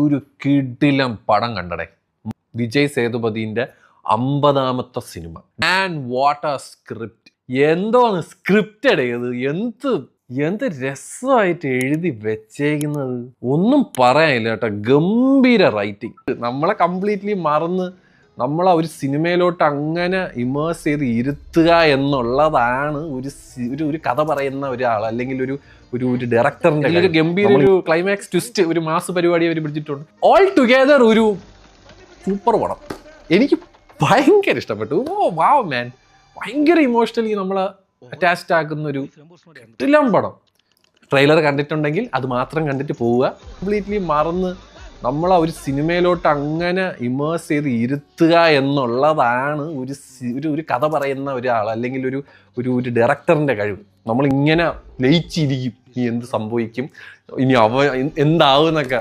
ഒരു കിടിലം പടം കണ്ടടേ. വിജയ് സേതുപതിന്റെ 50ാമത്തെ സിനിമ. ആൻഡ് വാട്ട് ആ സ്ക്രിപ്റ്റ്! എന്തോന്ന് സ്ക്രിപ്റ്റഡ് ചെയ്ത്, എന്ത് രസമായിട്ട് എഴുതി വെച്ചേക്കുന്നത്, ഒന്നും പറയാനില്ല കേട്ടോ. ഗംഭീര റൈറ്റിംഗ്. നമ്മളെ കംപ്ലീറ്റ്ലി മറന്ന് നമ്മളെ ഒരു സിനിമയിലോട്ട് അങ്ങനെ ഇമേഴ്സ് ചെയ്ത് ഇരുത്തുക എന്നുള്ളതാണ് ഒരു കഥ പറയുന്ന ഒരാൾ അല്ലെങ്കിൽ ഒരു ഡയറക്ടറിന്റെ ഒരു ഗംഭീര ഒരു ക്ലൈമാക്സ് ട്വിസ്റ്റ്, ഒരു മാസ് പരിപാടി അവർ പിടിച്ചിട്ടുണ്ട്. ഓൾ ടുഗെദർ ഒരു സൂപ്പർ പടം. എനിക്ക് ഭയങ്കര ഇഷ്ടപ്പെട്ടു. ഓ വാവ് മാൻ, ഭയങ്കര ഇമോഷണലി നമ്മളെ അറ്റാച്ച്ഡ് ആക്കുന്ന ഒരു കിടിലം പടം. ട്രെയിലർ കണ്ടിട്ടുണ്ടെങ്കിൽ അത് മാത്രം കണ്ടിട്ട് പോവുക. കംപ്ലീറ്റ്ലി മറന്ന് നമ്മളെ ഒരു സിനിമയിലോട്ട് അങ്ങനെ ഇമേഴ്സ് ചെയ്ത് ഇരുത്തുക എന്നുള്ളതാണ് ഒരു കഥ പറയുന്ന ഒരാൾ അല്ലെങ്കിൽ ഒരു ഡയറക്ടറിന്റെ കഴിവ്. നമ്മളിങ്ങനെ ലയിച്ചിരിക്കും, ഇനി എന്ത് സംഭവിക്കും, ഇനി എന്താവും എന്നൊക്കെ.